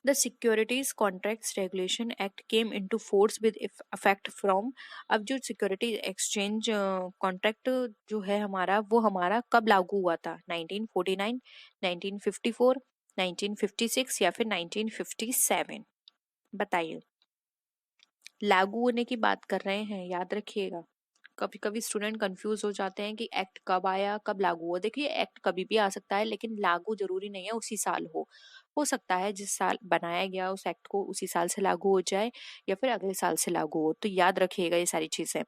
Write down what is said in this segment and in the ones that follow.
The securities contracts regulation act came into force with effect from. अब जो security exchange contract जो है हमारा, वो हमारा कब लागू हुआ था? 1949, 1954, 1956 या फिर 1957? बताइए। लागू होने की बात कर रहे हैं, याद रखिएगा। कभी कभी स्टूडेंट कंफ्यूज हो जाते हैं कि एक्ट कब आया कब लागू हुआ। देखिए, एक्ट कभी भी आ सकता है, लेकिन लागू जरूरी नहीं है उसी साल हो सकता है जिस साल बनाया गया उस एक्ट को उसी साल से लागू हो जाए या फिर अगले साल से लागू हो। तो याद रखिएगा ये सारी चीजें।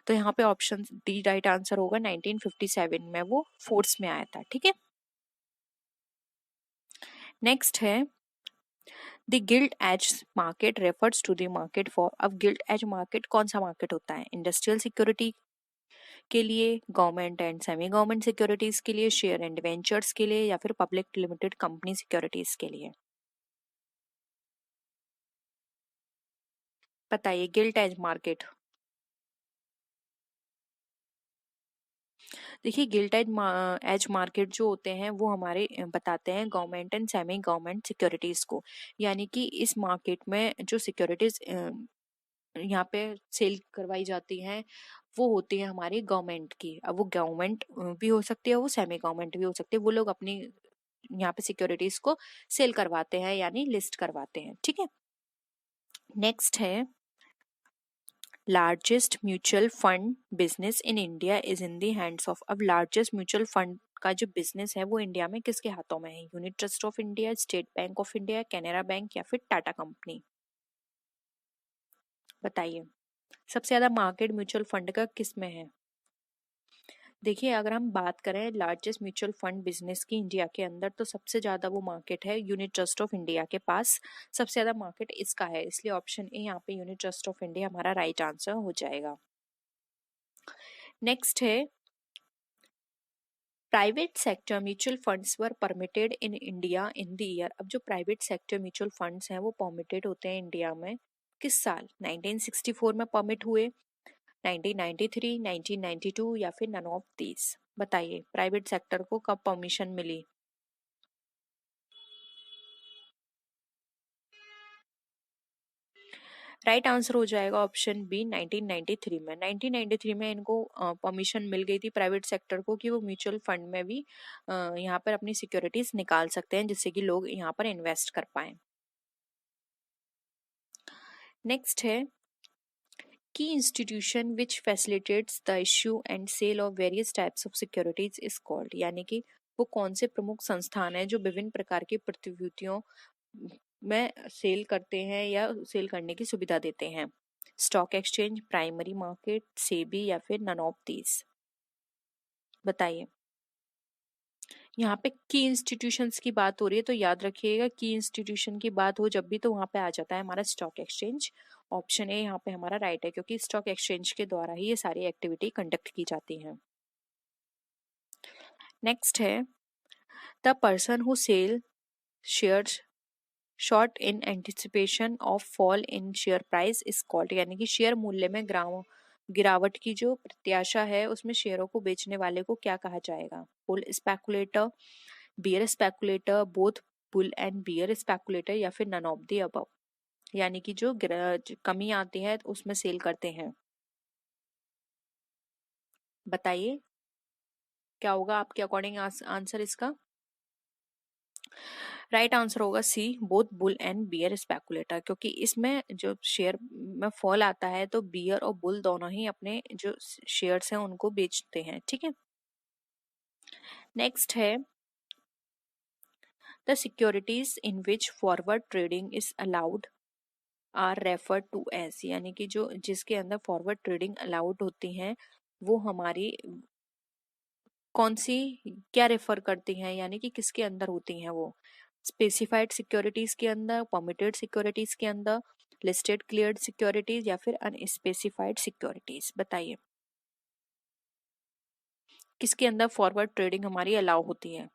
तो यहाँ पे ऑप्शन डी राइट आंसर होगा। 1957 में वो फोर्स में आया था। ठीक है, नेक्स्ट है the gilt edge market refers to the market for. अब गिल्ड एज मार्केट कौन सा मार्केट होता है? इंडस्ट्रियल सिक्योरिटी के लिए, government and semi government securities के लिए, शेयर एंड वेंचर्स के लिए, या फिर पब्लिक लिमिटेड कंपनी सिक्योरिटीज के लिए? बताइए। गिल्ट एज मार्केट, देखिए गिल्ट एज मार्केट जो होते हैं वो हमारे बताते हैं government and semi government securities को। यानी कि इस मार्केट में जो सिक्योरिटीज यहाँ पे सेल करवाई जाती हैं वो होती है हमारी गवर्नमेंट की। अब वो गवर्नमेंट भी हो सकती है, वो सेमी गवर्नमेंट भी हो सकती है। वो लोग अपनी यहाँ पे सिक्योरिटीज को सेल करवाते हैं, यानी लिस्ट करवाते हैं। ठीक है, नेक्स्ट है largest mutual fund business in India is in the hands of. अब लार्जेस्ट म्यूचुअल फंड का जो बिजनेस है वो इंडिया में किसके हाथों में है? Unit trust of India, state bank of India, Canara bank या फिर टाटा कंपनी? बताइए, सबसे ज्यादा मार्केट म्यूचुअल फंड का किस में है? देखिए, अगर हम बात करें लार्जेस्ट म्यूचुअल फंड बिजनेस की इंडिया के अंदर, तो सबसे ज्यादा वो मार्केट है यूनिट ट्रस्ट ऑफ इंडिया के पास। सबसे ज्यादा मार्केट इसका है, इसलिए ऑप्शन ए यहाँ पे यूनिट ट्रस्ट ऑफ इंडिया हमारा राइट आंसर हो जाएगा। नेक्स्ट है private sector mutual funds were permitted in India in the year. अब जो प्राइवेट सेक्टर म्यूचुअल फंड्स हैं वो परमिटेड होते हैं इंडिया में किस साल? 1964 में परमिट हुए, 1993, 1992 या फिर नन ऑफ दीज? बताइए, प्राइवेट सेक्टर को कब परमिशन मिली? राइट आंसर हो जाएगा ऑप्शन बी 1993 में। 1993 में इनको परमिशन मिल गई थी प्राइवेट सेक्टर को कि वो म्यूचुअल फंड में भी यहाँ पर अपनी सिक्योरिटीज निकाल सकते हैं, जिससे कि लोग यहाँ पर इन्वेस्ट कर पाए। नेक्स्ट है की institution which facilitates the issue and sale of various types of securities is called. यानी कि वो कौन से प्रमुख संस्थान है जो विभिन्न प्रकार की प्रतिभूतियों में सेल करते हैं या सेल करने की सुविधा देते हैं? Stock exchange, primary market, SEBI या फिर नन ऑफ दीज? बताइए। यहाँ पे की इंस्टीट्यूशंस की बात हो रही है, तो याद रखिएगा की इंस्टीट्यूशन की बात हो जब भी, तो वहां पे आ जाता है हमारा स्टॉक एक्सचेंज। ऑप्शन ए यहाँ पे हमारा राइट है, क्योंकि स्टॉक एक्सचेंज के द्वारा ही ये सारी एक्टिविटी कंडक्ट की जाती है। नेक्स्ट है the person who sell shares short in anticipation of fall in share price is called. यानी कि शेयर मूल्य में गिरावट की जो प्रत्याशा है उसमें शेयरों को बेचने वाले को क्या कहा जाएगा? Bull speculator, bear speculator, both bull and bear speculator या फिर नन ऑफ द अबव? यानी कि जो कमी आती है तो उसमें सेल करते हैं। बताइए, क्या होगा आपके अकॉर्डिंग आंसर इसका? राइट आंसर होगा C, both bull and bear speculator, क्योंकि इसमें जो शेयर में फॉल आता है तो बियर और बुल दोनों ही अपने जो शेयर्स हैं उनको बेचते हैं। ठीक है, नेक्स्ट है the securities in which forward trading is allowed are refer to as. यानी कि जो जिसके अंदर फॉरवर्ड ट्रेडिंग अलाउड होती हैं वो हमारी कौन सी क्या रेफर करती हैं, यानी कि किसके अंदर होती हैं? वो स्पेसिफाइड सिक्योरिटीज के अंदर, परमिटेड सिक्योरिटीज के अंदर, लिस्टेड क्लियर्ड सिक्योरिटीज या फिर अनस्पेसिफाइड सिक्योरिटीज? बताइए, किसके अंदर फॉरवर्ड ट्रेडिंग हमारी अलाउ होती है?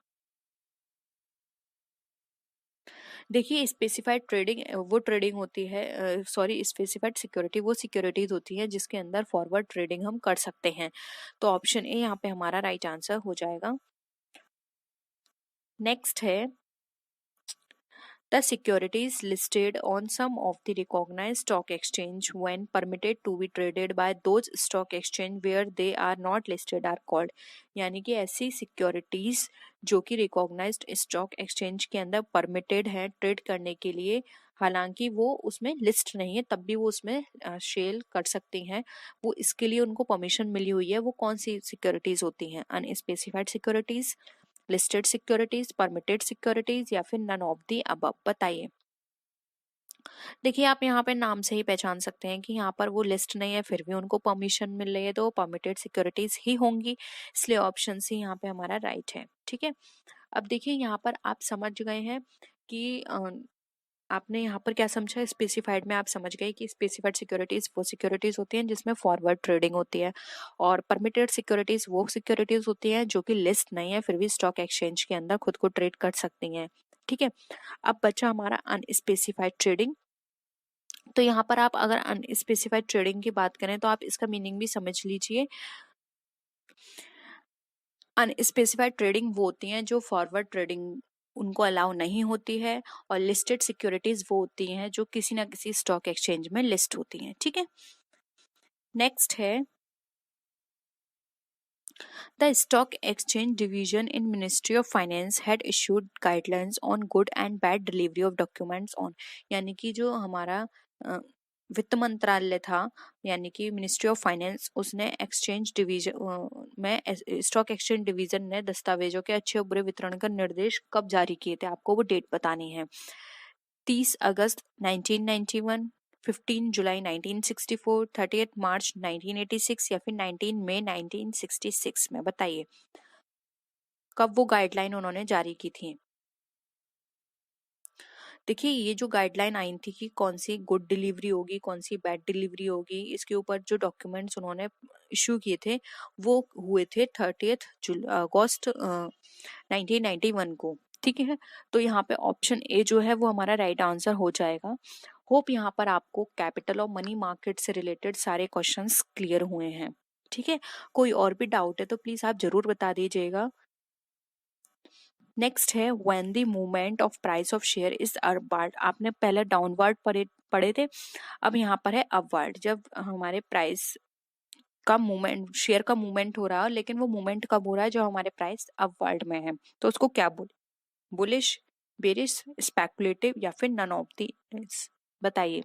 देखिए, स्पेसिफाइड ट्रेडिंग वो ट्रेडिंग होती है, सॉरी, स्पेसिफाइड सिक्योरिटी वो सिक्योरिटीज होती है जिसके अंदर फॉरवर्ड ट्रेडिंग हम कर सकते हैं। तो ऑप्शन ए यहाँ पे हमारा राइट आंसर हो जाएगा। नेक्स्ट है The securities listed on some of the recognized stock exchange when permitted to be traded by those stock exchange where they are not listed are called। यानी कि ऐसी securities जो कि रिकॉग्नाइज्ड स्टॉक एक्सचेंज के अंदर permitted है trade करने के लिए, हालांकि वो उसमें लिस्ट नहीं है तब भी वो उसमें सेल कर सकती हैं, वो इसके लिए उनको परमिशन मिली हुई है, वो कौन सी सिक्योरिटीज होती हैं? Unspecified securities, listed securities, permitted securities या फिर नन ऑफ दी अबव। बताइए। देखिए आप यहाँ पे नाम से ही पहचान सकते हैं कि यहाँ पर वो लिस्ट नहीं है फिर भी उनको परमिशन मिल रही है, तो परमिटेड सिक्योरिटीज ही होंगी, इसलिए ऑप्शन सी यहाँ पे हमारा राइट है। ठीक है, अब देखिए यहाँ पर आप समझ गए हैं कि आपने यहाँ पर क्या समझा, स्पेसिफाइड में आप समझ गए कि स्पेसिफाइड सिक्योरिटीज वो सिक्योरिटीज होती हैं जिसमें फॉरवर्ड ट्रेडिंग होती है, और परमिटेड सिक्योरिटीज वो सिक्योरिटीज होती हैं जो कि लिस्ट नहीं है फिर भी स्टॉक एक्सचेंज के अंदर खुद को ट्रेड कर सकती हैं। ठीक है, अब बचा हमारा अनस्पेसिफाइड ट्रेडिंग। तो यहाँ पर आप अगर अनस्पेसिफाइड ट्रेडिंग की बात करें तो आप इसका मीनिंग भी समझ लीजिए। अनस्पेसिफाइड ट्रेडिंग वो होती हैं जो फॉरवर्ड ट्रेडिंग उनको अलाउ नहीं होती है, और लिस्टेड सिक्योरिटीज वो होती हैं जो किसी ना किसी स्टॉक एक्सचेंज में लिस्ट होती हैं। ठीक है, नेक्स्ट है the stock exchange division in ministry of finance had issued guidelines on good and bad delivery of documents on. यानी कि जो हमारा वित्त मंत्रालय था, यानी कि मिनिस्ट्री ऑफ फाइनेंस, उसने एक्सचेंज डिवीजन में स्टॉक एक्सचेंज डिवीजन ने दस्तावेजों के अच्छे और बुरे वितरण का निर्देश कब जारी किए थे, आपको वो डेट बतानी है। 30 अगस्त 1991, 15 जुलाई 1964, 30 मार्च 1986 या फिर 19 मई 1966 में। बताइए कब वो गाइडलाइन उन्होंने जारी की थी। देखिए ये जो गाइडलाइन आई थी कि कौन सी गुड डिलीवरी होगी कौन सी बैड डिलीवरी होगी, इसके ऊपर जो डॉक्यूमेंट्स उन्होंने इशू किए थे वो हुए थे 30 अगस्त 1991 को। ठीक है, तो यहाँ पे ऑप्शन ए जो है वो हमारा राइट आंसर हो जाएगा। होप यहाँ पर आपको कैपिटल और मनी मार्केट से रिलेटेड सारे क्वेश्चंस क्लियर हुए हैं। ठीक है, कोई और भी डाउट है तो प्लीज आप जरूर बता दीजिएगा। नेक्स्ट है when the movement of price of share is upward. आपने पहले डाउनवर्ड पढ़े थे, अब यहाँ पर है अपवर्ड। जब हमारे प्राइस का मूवमेंट, शेयर का मूवमेंट हो रहा है, लेकिन वो मूवमेंट कब हो रहा है जब हमारे प्राइस अपवर्ड में है, तो उसको क्या बोले, बुलिश, बेरिश, स्पेकुलेटिव या फिर नन ऑफ दी। बताइए।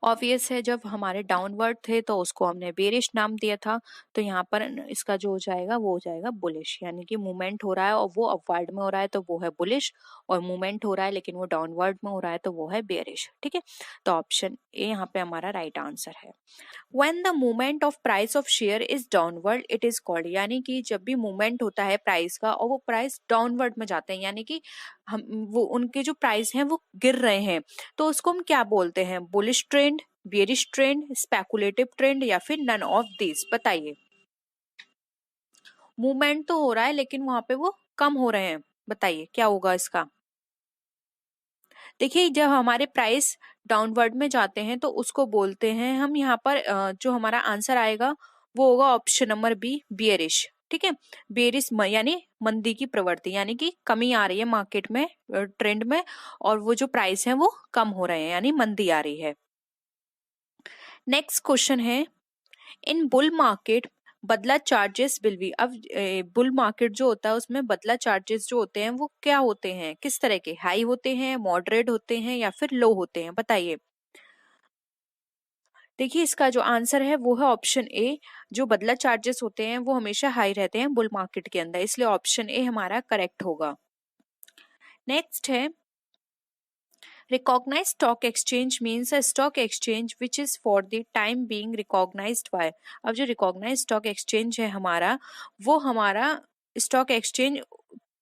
ऑब्वियस है, जब हमारे डाउनवर्ड थे तो उसको हमने बेरिश नाम दिया था, तो यहाँ पर इसका जो हो जाएगा वो हो जाएगा बुलिश। यानी कि मूवमेंट हो रहा है और वो अपवर्ड में हो रहा है तो वो है बुलिश, और मूवमेंट हो रहा है लेकिन वो डाउनवर्ड में हो रहा है तो वो है बेरिश। ठीक है, तो ऑप्शन ए यहाँ पे हमारा राइट आंसर है। When the movement of price of share is downward it is called। यानी कि जब भी मूवमेंट होता है प्राइस का और वो प्राइस डाउनवर्ड में जाते हैं, यानी कि हम वो उनके जो प्राइस हैं वो गिर रहे हैं, तो उसको हम क्या बोलते हैं, bullish trend, bearish trend, speculative trend या फिर नन ऑफ दिस। बताइए। मूवमेंट तो हो रहा है लेकिन वहां पे वो कम हो रहे हैं, बताइए क्या होगा इसका। देखिए जब हमारे प्राइस डाउनवर्ड में जाते हैं तो उसको बोलते हैं हम, यहाँ पर जो हमारा आंसर आएगा वो होगा ऑप्शन नंबर बी, बियरिश। ठीक है, बेरिश यानी मंदी की प्रवृत्ति, यानी कि कमी आ रही है मार्केट में, ट्रेंड में, और वो जो प्राइस है वो कम हो रहे हैं यानी मंदी आ रही है। नेक्स्ट क्वेश्चन है इन बुल मार्केट बदला चार्जेस विल बी। अब बुल मार्केट जो होता है उसमें बदला चार्जेस जो होते हैं वो क्या होते हैं, किस तरह के, हाई होते हैं, मॉडरेट होते हैं या फिर लो होते हैं। बताइए। देखिए इसका जो आंसर है वो है ऑप्शन ए, जो बदला चार्जेस होते हैं वो हमेशा हाई रहते हैं बुल मार्केट के अंदर, इसलिए ऑप्शन ए हमारा करेक्ट होगा। नेक्स्ट है recognized stock exchange means a stock exchange which is for the time being recognized by। अब जो recognized stock exchange है हमारा, वो हमारा stock exchange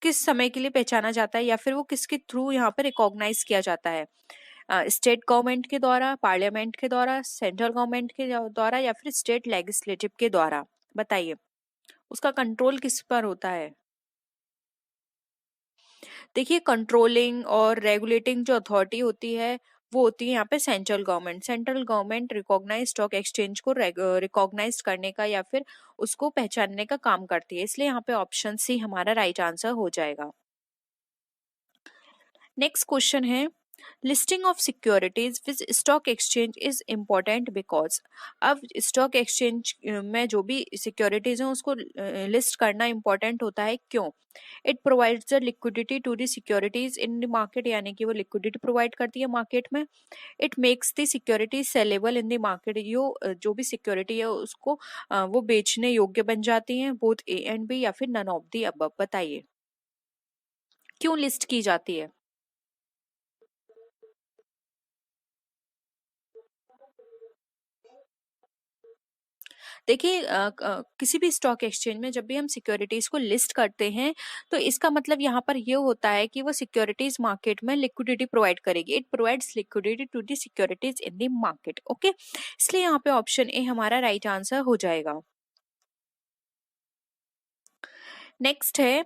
किस समय के लिए पहचाना जाता है या फिर वो किसके थ्रू यहाँ पे रिकॉग्नाइज किया जाता है, स्टेट गवर्नमेंट के द्वारा, पार्लियामेंट के द्वारा, सेंट्रल गवर्नमेंट के द्वारा या फिर स्टेट लेजिस्लेटिव के द्वारा। बताइए उसका कंट्रोल किस पर होता है। देखिए कंट्रोलिंग और रेगुलेटिंग जो अथॉरिटी होती है वो होती है यहाँ पे central government. Central government recognise stock exchange को रिकॉग्नाइज करने का या फिर उसको पहचानने का काम करती है, इसलिए यहाँ पे ऑप्शन सी हमारा राइट आंसर हो जाएगा। नेक्स्ट क्वेश्चन है, listing of securities with stock exchange is important because. अब स्टॉक एक्सचेंज में जो भी सिक्योरिटीज हैं उसको लिस्ट करना इम्पोर्टेंट होता है, क्यों? It provides the liquidity to the securities in the market, यानी कि वो लिक्विडिटी प्रोवाइड करती है मार्केट में। It makes the security saleable in the market, जो भी सिक्योरिटी है उसको वो बेचने योग्य बन जाती हैं, बोथ ए एंड बी या फिर नन ऑफ दी अबव। बताइए क्यों लिस्ट की जाती है? देखिए किसी भी स्टॉक एक्सचेंज में जब भी हम सिक्योरिटीज को लिस्ट करते हैं तो इसका मतलब यहाँ पर ये होता है कि वो सिक्योरिटीज मार्केट में लिक्विडिटी प्रोवाइड करेगी। It provides liquidity to the securities in the market. Okay, इसलिए यहाँ पे ऑप्शन ए हमारा राइट आंसर हो जाएगा। नेक्स्ट है,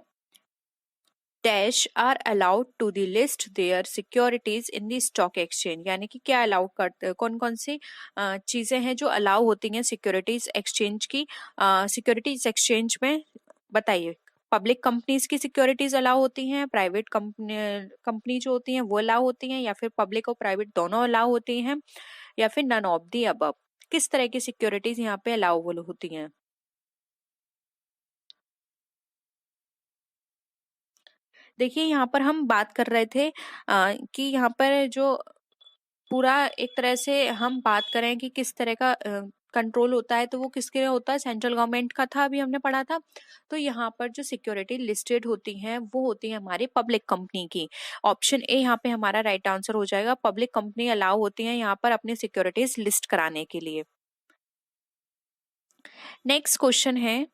dash are allowed to the list their securities in the stock exchange, यानी कि क्या अलाउ करते, कौन कौन सी चीजें हैं जो अलाउ होती हैं सिक्योरिटीज एक्सचेंज की, सिक्योरिटीज एक्सचेंज में? बताइए। पब्लिक कंपनीज की सिक्योरिटीज अलाउ होती हैं, प्राइवेट कंपनी जो होती हैं वो अलाउ होती हैं, या फिर पब्लिक और प्राइवेट दोनों अलाउ होती हैं, या फिर नन ऑफ दी अबव? किस तरह की सिक्योरिटीज यहाँ पे अलाउबल होती हैं? देखिए यहाँ पर हम बात कर रहे थे कि यहाँ पर जो पूरा एक तरह से हम बात करें कि किस तरह का कंट्रोल होता है, तो वो किसके लिए होता है? सेंट्रल गवर्नमेंट का था, अभी हमने पढ़ा था। तो यहाँ पर जो सिक्योरिटी लिस्टेड होती हैं वो होती है हमारी पब्लिक कंपनी की। ऑप्शन ए यहाँ पे हमारा राइट आंसर हो जाएगा। पब्लिक कंपनी अलाउ होती है यहाँ पर अपनी सिक्योरिटीज लिस्ट कराने के लिए। नेक्स्ट क्वेश्चन है,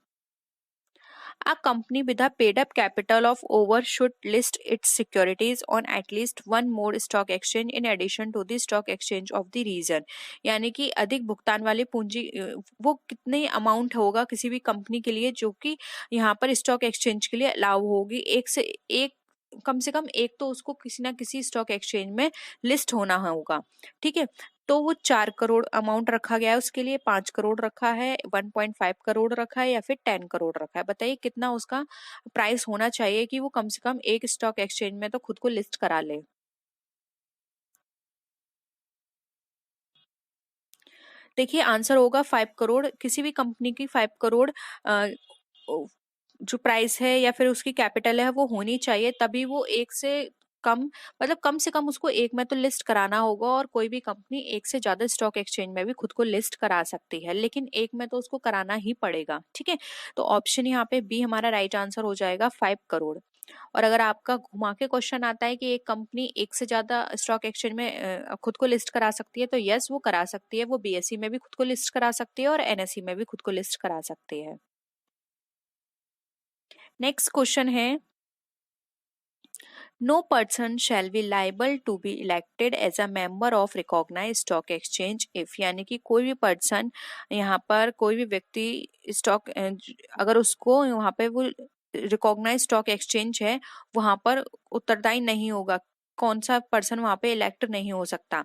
a company with a paid up capital of over should list its securities on at least one more stock exchange in addition to the stock exchange of the region। यानी कि अधिक भुगतान वाली पूंजी वो कितनी amount होगा किसी भी कंपनी के लिए जो कि यहाँ पर स्टॉक एक्सचेंज के लिए अलाउ होगी, एक से एक, कम से कम एक तो उसको किसी ना किसी स्टॉक एक्सचेंज में लिस्ट होना होगा। ठीक है, तो वो 4 करोड़ अमाउंट रखा गया है उसके लिए, 5 करोड़ रखा है, 1.5 करोड़ रखा है, या फिर 10 करोड़ रखा है। बताइए कितना उसका प्राइस होना चाहिए कि वो कम से कम एक स्टॉक एक्सचेंज में तो खुद को लिस्ट करा ले। देखिए आंसर होगा 5 करोड़। किसी भी कंपनी की 5 करोड़ जो प्राइस है या फिर उसकी कैपिटल है वो होनी चाहिए, तभी वो एक से कम, मतलब कम से कम उसको एक में तो लिस्ट कराना होगा। और कोई भी कंपनी एक से ज्यादा स्टॉक एक्सचेंज में भी खुद को लिस्ट करा सकती है, लेकिन एक में तो उसको कराना ही पड़ेगा। ठीक है, तो ऑप्शन यहाँ पे बी हमारा राइट आंसर हो जाएगा, 5 करोड़। और अगर आपका घुमा के क्वेश्चन आता है कि एक कंपनी एक से ज्यादा स्टॉक एक्सचेंज में खुद को लिस्ट करा सकती है, तो यस वो करा सकती है। वो बीएसई में भी खुद को लिस्ट करा सकती है और एनएसई में भी खुद को लिस्ट करा सकती है। नेक्स्ट क्वेश्चन है, no person shall be liable to be elected as a member of recognise stock exchange if, यानी कि कोई भी पर्सन, यहाँ पर कोई भी व्यक्ति स्टॉक, अगर उसको वहाँ पे वो रिकॉग्नाइज स्टॉक एक्सचेंज है वहां पर उत्तरदायी नहीं होगा। कौन सा पर्सन वहां पे इलेक्ट नहीं हो सकता?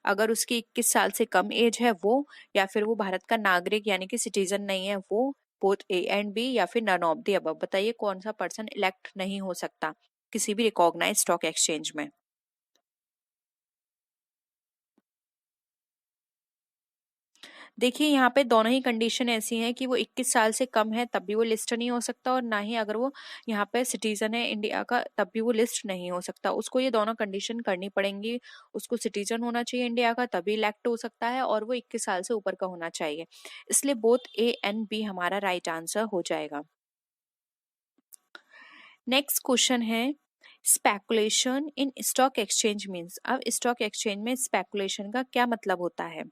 अगर उसकी 21 साल से कम एज है वो, या फिर वो भारत का नागरिक यानी कि सिटीजन नहीं है वो, बोथ ए एंड बी, या फिर नन ऑफ दी अबव। बताइए कौन सा पर्सन इलेक्ट नहीं हो सकता किसी भी रिकॉग्नाइज स्टॉक एक्सचेंज में? देखिए यहाँ पे दोनों ही कंडीशन ऐसी हैं कि वो 21 साल से कम है तब भी वो लिस्ट नहीं हो सकता, और ना ही अगर वो यहाँ पे सिटीजन है इंडिया का तब भी वो लिस्ट नहीं हो सकता। उसको ये दोनों कंडीशन करनी पड़ेंगी। उसको सिटीजन होना चाहिए इंडिया का तभी इलेक्ट हो सकता है, और वो 21 साल से ऊपर का होना चाहिए। इसलिए बोथ ए एंड बी हमारा राइट आंसर हो जाएगा। नेक्स्ट क्वेश्चन है, स्पेकुलेशन इन स्टॉक एक्सचेंज मीन्स। अब स्टॉक एक्सचेंज में स्पेकुलेशन का क्या मतलब होता है?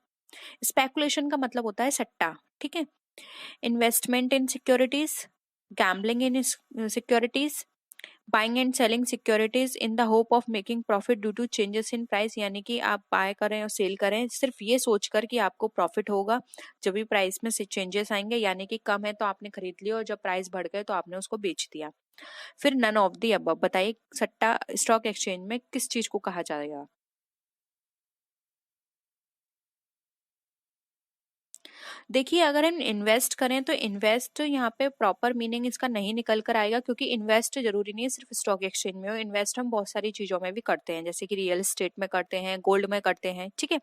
स्पेकुलेशन का मतलब होता है सट्टा। ठीक है, investment in securities, gambling in securities, buying and selling securities in the hope of making profit due to changes in price, यानी कि आप बाय करें और सेल करें सिर्फ ये सोचकर कि आपको प्रॉफिट होगा जब भी प्राइस में से चेंजेस आएंगे, यानी कि कम है तो आपने खरीद लिया और जब प्राइस बढ़ गए तो आपने उसको बेच दिया। फिर नन ऑफ दी अबव। बताइए सट्टा स्टॉक एक्सचेंज में किस चीज को कहा जाएगा? देखिए अगर हम इन्वेस्ट करें तो इन्वेस्ट यहाँ पे प्रॉपर मीनिंग इसका नहीं निकल कर आएगा, क्योंकि इन्वेस्ट जरूरी नहीं है सिर्फ स्टॉक एक्सचेंज में हो, इन्वेस्ट हम बहुत सारी चीजों में भी करते हैं, जैसे कि रियल एस्टेट में करते हैं, गोल्ड में करते हैं, ठीक है।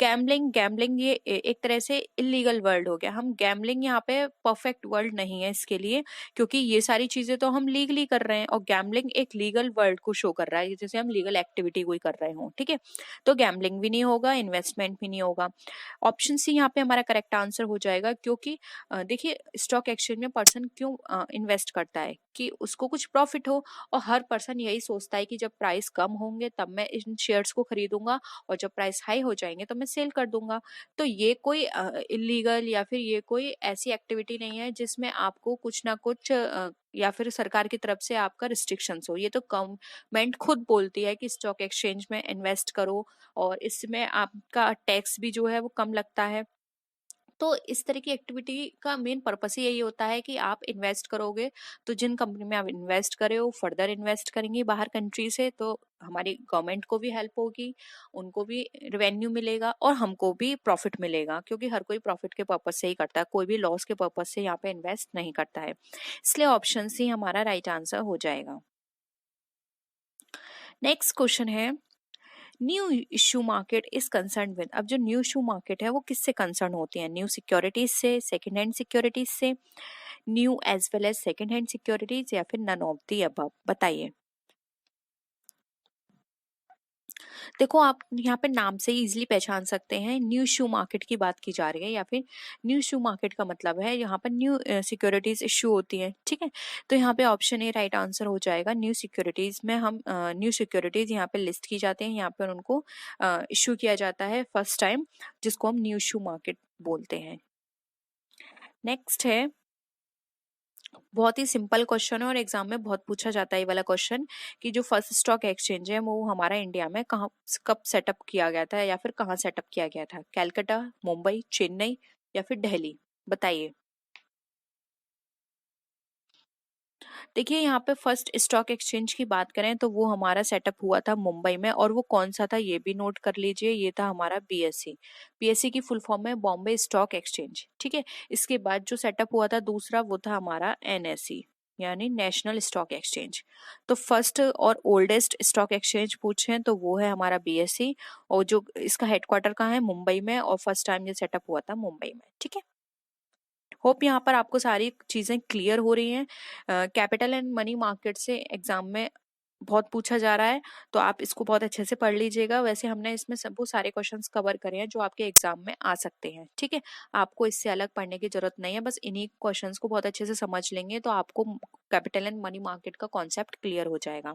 गैम्बलिंग, गैम्बलिंग ये एक तरह से इलीगल वर्ड हो गया। हम गैम्बलिंग यहाँ पे परफेक्ट वर्ड नहीं है इसके लिए, क्योंकि ये सारी चीजें तो हम लीगली कर रहे हैं और गैम्बलिंग एक लीगल वर्ड को शो कर रहा है, जैसे हम लीगल एक्टिविटी कोई कर रहे हो, ठीक है। तो गैम्बलिंग भी नहीं होगा, इन्वेस्टमेंट भी नहीं होगा। ऑप्शन सी यहाँ पे हमारा करेक्ट आंसर हो जाएगा, क्योंकि देखिए स्टॉक एक्सचेंज में पर्सन क्यों इन्वेस्ट करता है, कि उसको कुछ प्रॉफिट हो, और हर पर्सन यही सोचता है कि जब प्राइस कम होंगे तब मैं इन शेयर्स को खरीदूंगा, और जब प्राइस हाई हो जाएंगे तो मैं सेल कर दूंगा। तो ये कोई इलीगल या फिर ये कोई ऐसी एक्टिविटी नहीं है जिसमें आपको कुछ ना कुछ या फिर सरकार की तरफ से आपका रिस्ट्रिक्शंस हो। ये तो गवर्नमेंट खुद बोलती है कि स्टॉक एक्सचेंज में इन्वेस्ट करो, और इसमें आपका टैक्स भी जो है वो कम लगता है। तो इस तरह की एक्टिविटी का मेन पर्पस ही यही होता है कि आप इन्वेस्ट करोगे, तो जिन कंपनी में आप इन्वेस्ट करे हो फर्दर इन्वेस्ट करेंगे बाहर कंट्री से, तो हमारी गवर्नमेंट को भी हेल्प होगी, उनको भी रेवेन्यू मिलेगा और हमको भी प्रॉफिट मिलेगा, क्योंकि हर कोई प्रॉफिट के पर्पज से ही करता है, कोई भी लॉस के पर्पज से यहाँ पे इन्वेस्ट नहीं करता है। इसलिए ऑप्शन सी हमारा राइट आंसर हो जाएगा। नेक्स्ट क्वेश्चन है, new issue market is concern with. अब जो न्यू इशू मार्केट है वो किससे कंसर्न होती है, न्यू सिक्योरिटीज से, सेकंड हैंड सिक्योरिटीज से, new as well as second hand securities, या फिर नन ऑफ दी अबव, बताइए। देखो आप यहाँ पे नाम से ही इजिली पहचान सकते हैं, न्यू इशू मार्केट की बात की जा रही है, या फिर न्यू इशू मार्केट का मतलब है यहाँ पर न्यू सिक्योरिटीज इशू होती है, ठीक है। तो यहाँ पे ऑप्शन ए राइट आंसर हो जाएगा। न्यू सिक्योरिटीज में हम न्यू सिक्योरिटीज यहाँ पे लिस्ट की जाती हैं, यहाँ पर उनको इशू किया जाता है फर्स्ट टाइम, जिसको हम न्यू इशू मार्केट बोलते हैं। नेक्स्ट है, बहुत ही सिंपल क्वेश्चन है और एग्जाम में बहुत पूछा जाता है ये वाला क्वेश्चन, कि जो फर्स्ट स्टॉक एक्सचेंज है वो हमारा इंडिया में कहाँ कब सेटअप किया गया था, या फिर कहाँ सेटअप किया गया था, कैलकाटा, मुंबई, चेन्नई, या फिर दिल्ली, बताइए। देखिए यहाँ पे फर्स्ट स्टॉक एक्सचेंज की बात करें तो वो हमारा सेटअप हुआ था मुंबई में, और वो कौन सा था ये भी नोट कर लीजिए, ये था हमारा बीएससी। बीएससी की फुल फॉर्म है बॉम्बे स्टॉक एक्सचेंज, ठीक है। इसके बाद जो सेटअप हुआ था दूसरा वो था हमारा एनएसई, यानी नेशनल स्टॉक एक्सचेंज। तो फर्स्ट और ओल्डेस्ट स्टॉक एक्सचेंज पूछें तो वो है हमारा बीएससी, और जो इसका हेडक्वार्टर कहाँ है, मुंबई में, और फर्स्ट टाइम ये सेटअप हुआ था मुंबई में, ठीक है। होप यहाँ पर आपको सारी चीजें क्लियर हो रही हैं। कैपिटल एंड मनी मार्केट से एग्जाम में बहुत पूछा जा रहा है, तो आप इसको बहुत अच्छे से पढ़ लीजिएगा। वैसे हमने इसमें सब वो सारे क्वेश्चंस कवर करे हैं जो आपके एग्जाम में आ सकते हैं, ठीक है। आपको इससे अलग पढ़ने की जरूरत नहीं है, बस इन्हीं क्वेश्चंस को बहुत अच्छे से समझ लेंगे तो आपको कैपिटल एंड मनी मार्केट का कॉन्सेप्ट क्लियर हो जाएगा।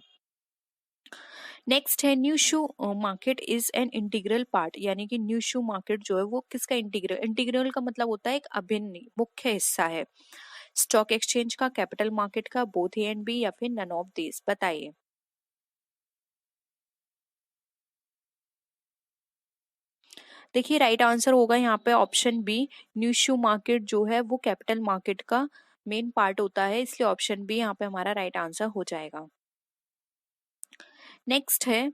नेक्स्ट है, new shoe market is an integral part, यानी कि न्यू शू मार्केट जो है वो किसका इंटीग्रल, इंटीग्रल का मतलब होता है एक अभिन्न मुख्य हिस्सा है, स्टॉक एक्सचेंज का, कैपिटल मार्केट का, बोथ ए एंड बी, या फिर नन ऑफ दिस, बताइए। देखिए राइट आंसर होगा यहाँ पे option b, new issue market जो है वो कैपिटल मार्केट का मेन पार्ट होता है, इसलिए ऑप्शन बी यहाँ पे हमारा राइट आंसर हो जाएगा। नेक्स्ट है,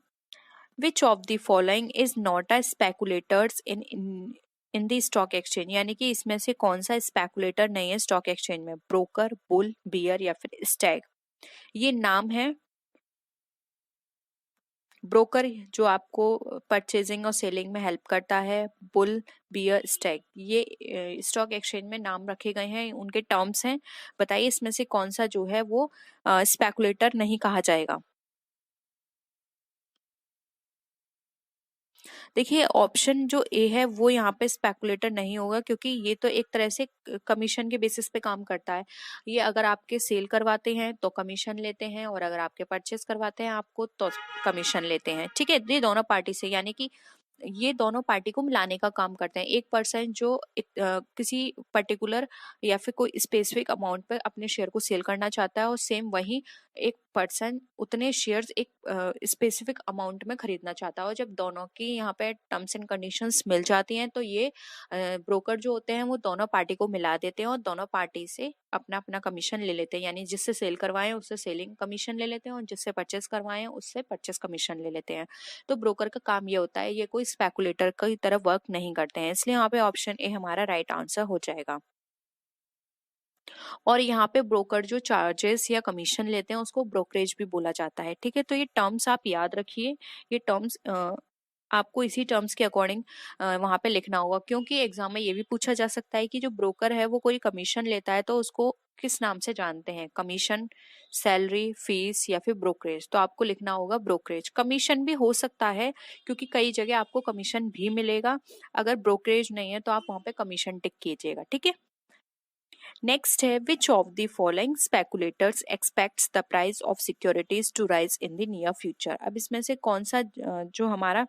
which of the following is not a speculators in the stock exchange, यानी कि इसमें से कौन सा स्पेकुलेटर नहीं है स्टॉक एक्सचेंज में, ब्रोकर, बुल, बियर, या फिर स्टैग। ये नाम है, ब्रोकर जो आपको परचेजिंग और सेलिंग में हेल्प करता है, बुल, बियर, स्टैग, ये स्टॉक एक्सचेंज में नाम रखे गए हैं, उनके टर्म्स हैं। बताइए इसमें से कौन सा जो है वो स्पेकुलेटर नहीं कहा जाएगा। देखिए ऑप्शन जो ए है वो यहाँ पे स्पेकुलेटर नहीं होगा, क्योंकि ये तो एक तरह से कमीशन के बेसिस पे काम करता है। ये अगर आपके सेल करवाते हैं तो कमीशन लेते हैं, और अगर आपके परचेस करवाते हैं आपको तो कमीशन लेते हैं, ठीक है। ये दोनों पार्टी से, यानी कि ये दोनों पार्टी को मिलाने का काम करते हैं। एक पर्सन जो किसी पर्टिकुलर या फिर कोई स्पेसिफिक अमाउंट पे अपने शेयर को सेल करना चाहता है, और सेम वही एक पर्सन उतने शेयर्स एक स्पेसिफिक अमाउंट में खरीदना चाहता है, और जब दोनों की यहाँ पे टर्म्स एंड कंडीशंस मिल जाती हैं तो ये ब्रोकर जो होते हैं वो दोनों पार्टी को मिला देते हैं, और दोनों पार्टी से अपना अपना कमीशन ले लेते हैं, यानी जिससे सेल करवाएं उससे सेलिंग कमीशन ले लेते हैं, और जिससे परचेस करवाएं उससे परचेस कमीशन ले लेते हैं। तो ब्रोकर का काम ये होता है, ये कोई स्पेकुलेटर की तरह वर्क नहीं करते हैं, इसलिए यहाँ पे ऑप्शन ए हमारा राइट आंसर हो जाएगा। और यहाँ पे ब्रोकर जो चार्जेस या कमीशन लेते हैं उसको ब्रोकरेज भी बोला जाता है, ठीक है। तो ये टर्म्स आप याद रखिए, ये टर्म्स आपको इसी टर्म्स के अकॉर्डिंग वहां पे लिखना होगा, क्योंकि एग्जाम में ये भी पूछा जा सकता है कि जो ब्रोकर है वो कोई कमीशन लेता है तो उसको किस नाम से जानते हैं, कमीशन, सैलरी, फीस या फिर ब्रोकरेज। तो आपको लिखना होगा ब्रोकरेज। कमीशन भी हो सकता है क्योंकि कई जगह आपको कमीशन भी मिलेगा, अगर ब्रोकरेज नहीं है तो आप वहां पे कमीशन टिक कीजिएगा, ठीक है। नेक्स्ट है, which of the following speculators expects the price of securities to rise in the near future. अब इसमें से कौन सा जो हमारा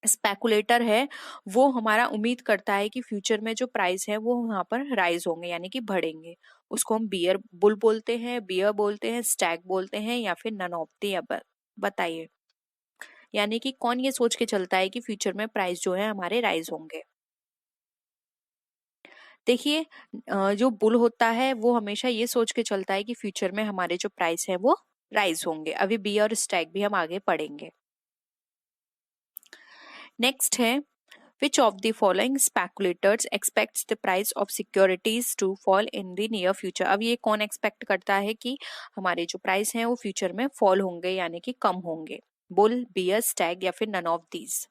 स्पेकुलेटर है वो हमारा उम्मीद करता है कि फ्यूचर में जो प्राइस है वो वहां पर राइज होंगे यानी कि बढ़ेंगे। उसको हम बियर बुल बोलते हैं, बियर बोलते हैं, स्टैग बोलते हैं या फिर नन ऑफ द अबव। बताइए, यानी कि कौन ये सोच के चलता है कि फ्यूचर में प्राइस जो है हमारे राइज होंगे। देखिए, जो बुल होता है वो हमेशा ये सोच के चलता है कि फ्यूचर में हमारे जो प्राइस है वो राइज होंगे। अभी बी और स्टैग भी हम आगे पढ़ेंगे। नेक्स्ट है, which of the following speculators expects the price of securities to fall in the near future। अब ये कौन एक्सपेक्ट करता है कि हमारे जो प्राइस हैं वो फ्यूचर में फॉल होंगे यानी कि कम होंगे, बुल, बियर, स्टैग या फिर नन ऑफ दीज।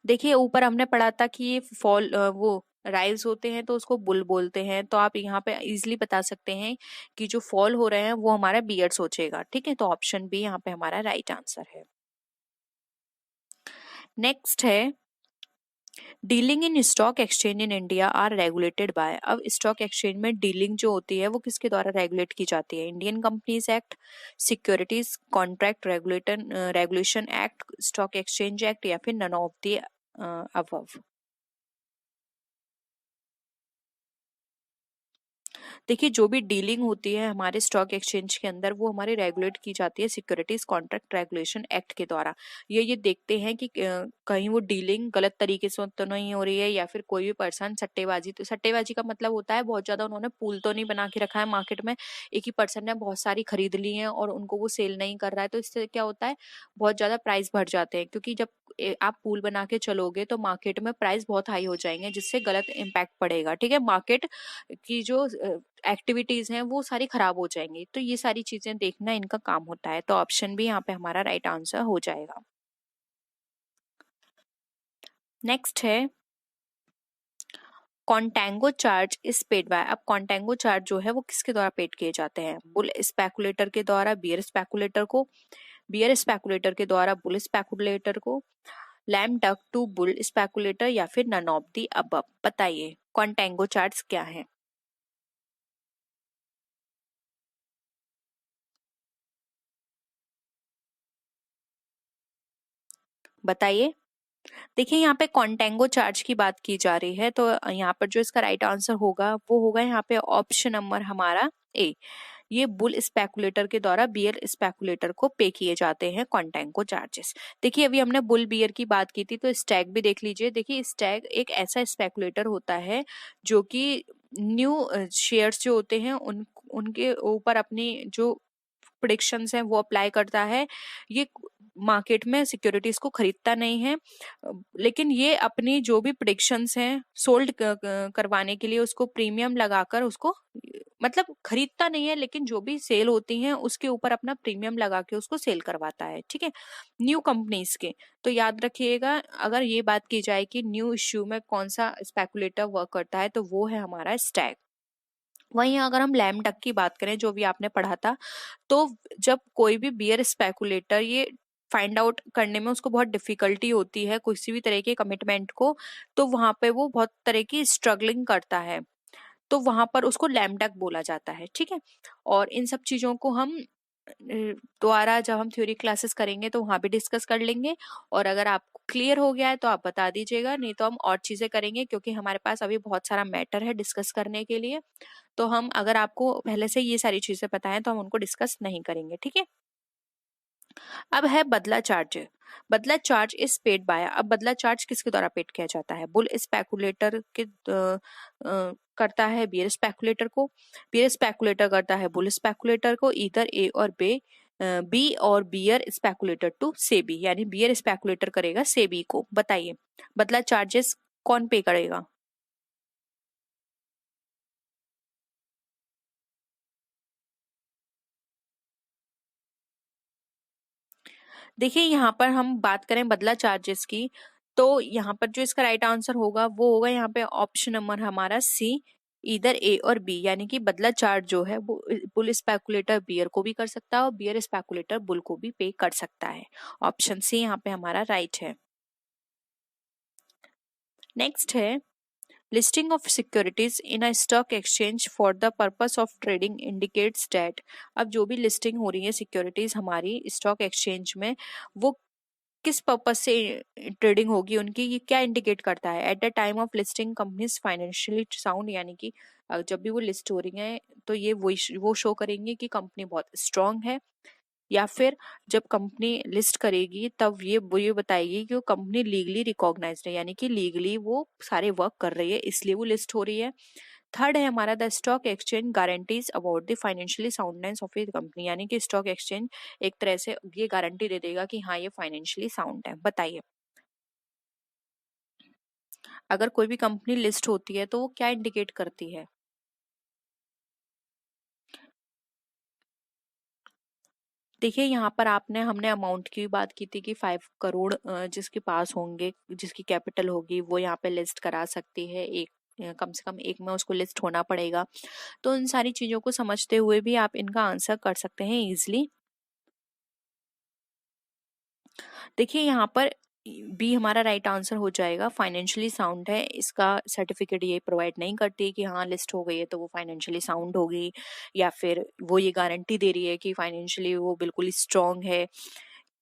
देखिए, ऊपर हमने पढ़ा था कि ये फॉल वो राइज होते हैं तो उसको बुल बोलते हैं, तो आप यहाँ पे इजीली बता सकते हैं कि जो फॉल हो रहे हैं वो हमारा बियर सोचेगा, ठीक है। तो ऑप्शन बी यहाँ पे हमारा राइट आंसर है। नेक्स्ट है, dealing in stock exchange in India are regulated by. अब स्टॉक एक्सचेंज में डीलिंग जो होती है वो किसके द्वारा रेगुलेट की जाती है, Indian companies act, securities contract regulation act, stock exchange act या फिर नन ऑफ द अबव। देखिए, जो भी डीलिंग होती है हमारे स्टॉक एक्सचेंज के अंदर वो हमारी रेगुलेट की जाती है सिक्योरिटीज कॉन्ट्रैक्ट रेगुलेशन एक्ट के द्वारा। ये देखते हैं कि कहीं वो डीलिंग गलत तरीके से तो नहीं हो रही है या फिर कोई भी पर्सन सट्टेबाजी, तो सट्टेबाजी का मतलब होता है बहुत ज्यादा उन्होंने पूल तो नहीं बना के रखा है मार्केट में, एक ही पर्सन ने बहुत सारी खरीद ली है और उनको वो सेल नहीं कर रहा है, तो इससे क्या होता है बहुत ज्यादा प्राइस बढ़ जाते हैं, क्योंकि जब आप पूल बना के चलोगे तो मार्केट में प्राइस बहुत हाई हो जाएंगे जिससे गलत इम्पैक्ट पड़ेगा, ठीक है। मार्केट की जो एक्टिविटीज हैं वो सारी खराब हो जाएंगी, तो ये सारी चीजें देखना इनका काम होता है। तो ऑप्शन भी यहाँ पे हमारा राइट आंसर हो जाएगा। नेक्स्ट है, कॉन्टेंगो चार्ज इज पेड बाय। अब कॉन्टेंगो चार्ज जो है वो किसके द्वारा पेड किए जाते हैं, बुल स्पेकुलेटर के द्वारा बियर स्पेकुलेटर को, बियर स्पेकुलेटर के द्वारा बुल स्पेकुलेटर को, lame duck to bull speculator या फिर नन ऑफ दी अबव। बताइए, कॉन्टेंगो चार्ज क्या है। बताइए। देखिए, यहाँ पे कॉन्टेंगो चार्ज की बात की जा रही है, तो यहाँ पर जो इसका राइट आंसर होगा वो होगा यहाँ पे ऑप्शन नंबर हमारा ए। ये बुल स्पेकुलेटर के द्वारा बियर स्पेकुलेटर को पे किए जाते हैं कॉन्टेंगो चार्जेस। देखिए, अभी हमने बुल बियर की बात की थी, तो स्टैग भी देख लीजिए। देखिए, स्टैग एक ऐसा स्पेकुलेटर होता है जो कि न्यू शेयर्स जो होते हैं उनके ऊपर अपनी जो प्रिडिक्शंस हैं वो अप्लाई करता है। ये मार्केट में सिक्योरिटीज को खरीदता नहीं है, लेकिन ये अपनी जो भी प्रिडिक्शंस हैं सोल्ड करवाने के लिए उसको प्रीमियम लगाकर उसको, मतलब खरीदता नहीं है लेकिन जो भी सेल होती हैं उसके ऊपर अपना प्रीमियम लगा के उसको सेल करवाता है, ठीक है, न्यू कंपनीज के। तो याद रखिएगा, अगर ये बात की जाए कि न्यू इश्यू में कौन सा स्पेकुलेटर वर्क करता है तो वो है हमारा स्टैग। वहीं अगर हम लैम डक की बात करें जो भी आपने पढ़ा था, तो जब कोई भी बियर स्पेकुलेटर ये फाइंड आउट करने में उसको बहुत डिफिकल्टी होती है किसी भी तरह के कमिटमेंट को, तो वहां पे वो बहुत तरह की स्ट्रगलिंग करता है, तो वहां पर उसको लैम डक बोला जाता है, ठीक है। और इन सब चीजों को हम दोबारा जब हम थ्योरी क्लासेस करेंगे तो वहां भी डिस्कस कर लेंगे। और अगर आपको क्लियर हो गया है तो आप बता दीजिएगा, नहीं तो हम और चीजें करेंगे क्योंकि हमारे पास अभी बहुत सारा मैटर है डिस्कस करने के लिए। तो हम, अगर आपको पहले से ये सारी चीजें पता है तो हम उनको डिस्कस नहीं करेंगे, ठीक है। अब है बदला चार्ज। बदला चार्ज इज पेड बाय। अब बदला चार्ज किसके द्वारा पेड किया जाता है, बुल स्पेकुलेटर के करता है बियर स्पेकुलेटर को, बियर स्पेकुलेटर करता है बुल स्पेकुलेटर को, इधर ए और बे बी और बियर स्पेकुलेटर टू सेबी, यानी बियर स्पेकुलेटर करेगा सेबी को। बताइए बदला चार्जेस कौन पे करेगा? देखिए यहाँ पर हम बात करें बदला चार्जेस की, तो यहाँ पर जो इसका राइट आंसर होगा वो होगा यहाँ पे ऑप्शन नंबर हमारा सी, इधर ए और बी, यानी कि बदला चार्ज जो है वो बुल स्पेकुलेटर बियर को भी कर सकता है और बियर स्पेकुलेटर बुल को भी पे कर सकता है। ऑप्शन सी यहाँ पे हमारा राइट है। नेक्स्ट है listing of securities in a stock exchange for the purpose of trading indicates that. अब जो भी लिस्टिंग हो रही है सिक्योरिटीज हमारी स्टॉक एक्सचेंज में, वो किस पर्पस से ट्रेडिंग होगी उनकी, ये क्या इंडिकेट करता है? At the time of listing companies financially sound, यानी कि जब भी वो लिस्ट हो रही है तो ये वो शो करेंगे कि कंपनी बहुत स्ट्रांग है, या फिर जब कंपनी लिस्ट करेगी तब वो ये बताएगी कि वो कंपनी लीगली रिकॉग्नाइज्ड है, यानी कि लीगली वो सारे वर्क कर रही है इसलिए वो लिस्ट हो रही है। थर्ड है हमारा the stock exchange guarantees about the financially soundness of A company, यानी कि स्टॉक एक्सचेंज एक तरह से ये गारंटी दे देगा कि हाँ ये फाइनेंशियली साउंड है। बताइए अगर कोई भी कंपनी लिस्ट होती है तो वो क्या इंडिकेट करती है? देखिए यहाँ पर आपने हमने अमाउंट की भी बात की थी कि 5 करोड़ जिसके पास होंगे, जिसकी कैपिटल होगी वो यहाँ पे लिस्ट करा सकती है, एक कम से कम एक में उसको लिस्ट होना पड़ेगा। तो इन सारी चीजों को समझते हुए भी आप इनका आंसर कर सकते हैं इजिली। देखिए यहाँ पर बी हमारा राइट आंसर हो जाएगा, फाइनेंशियली साउंड है, इसका सर्टिफिकेट ये प्रोवाइड नहीं करती कि हाँ लिस्ट हो गई है तो वो फाइनेंशियली साउंड होगी, या फिर वो ये गारंटी दे रही है कि फाइनेंशियली वो बिल्कुल स्ट्रांग है।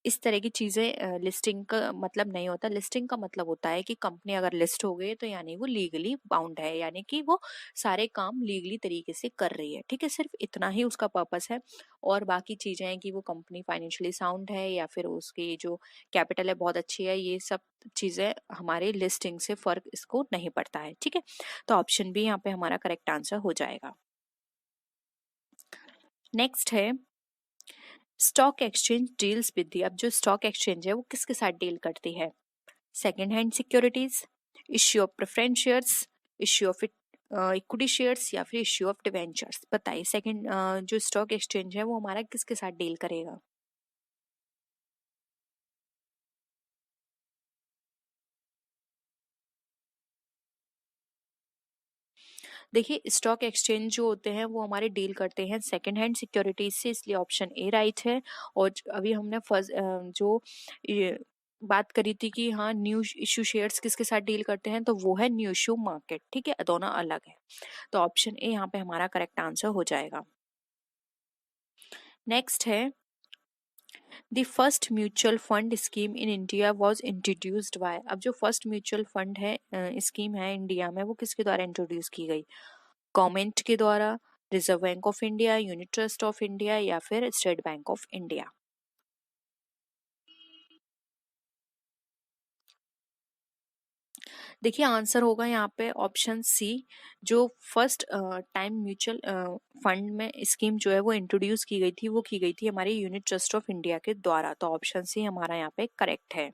इस तरह की चीजें लिस्टिंग का मतलब नहीं होता। लिस्टिंग का मतलब होता है कि कंपनी अगर लिस्ट हो गई तो यानी वो लीगली बाउंड है, यानी कि वो सारे काम लीगली तरीके से कर रही है। ठीक है, सिर्फ इतना ही उसका पर्पस है। और बाकी चीजें हैं कि वो कंपनी फाइनेंशियली साउंड है या फिर उसकी जो कैपिटल है बहुत अच्छी है, ये सब चीजें हमारे लिस्टिंग से फर्क इसको नहीं पड़ता है। ठीक है, तो ऑप्शन बी यहाँ पे हमारा करेक्ट आंसर हो जाएगा। नेक्स्ट है stock exchange deals with the. अब जो स्टॉक एक्सचेंज है वो किसके साथ डील करती है? Second hand securities, issue of preference shares, issue of equity shares, या फिर इश्यू ऑफ डिवेंचर्स। बताइए सेकंड जो स्टॉक एक्सचेंज है वो हमारा किसके साथ डील करेगा? देखिए स्टॉक एक्सचेंज जो होते हैं वो हमारे डील करते हैं सेकंड हैंड सिक्योरिटीज से, इसलिए ऑप्शन ए राइट है। और अभी हमने फर्स्ट जो ये बात करी थी कि हाँ न्यू इश्यू शेयर्स किसके साथ डील करते हैं, तो वो है न्यू इश्यू मार्केट। ठीक है, दोनों अलग है, तो ऑप्शन ए यहाँ पे हमारा करेक्ट आंसर हो जाएगा। नेक्स्ट है the first mutual fund scheme in India was introduced by. अब जो फर्स्ट म्यूचुअल फंड है स्कीम है इंडिया में वो किसके द्वारा इंट्रोड्यूस की गई? गवर्नमेंट के द्वारा, reserve bank of India, unit trust of India, या फिर स्टेट बैंक ऑफ इंडिया? देखिए आंसर होगा यहाँ पे ऑप्शन सी। जो फर्स्ट टाइम म्यूचुअल फंड में स्कीम जो है वो इंट्रोड्यूस की गई थी, वो की गई थी हमारी यूनिट ट्रस्ट ऑफ इंडिया के द्वारा। तो ऑप्शन सी हमारा यहाँ पे करेक्ट है।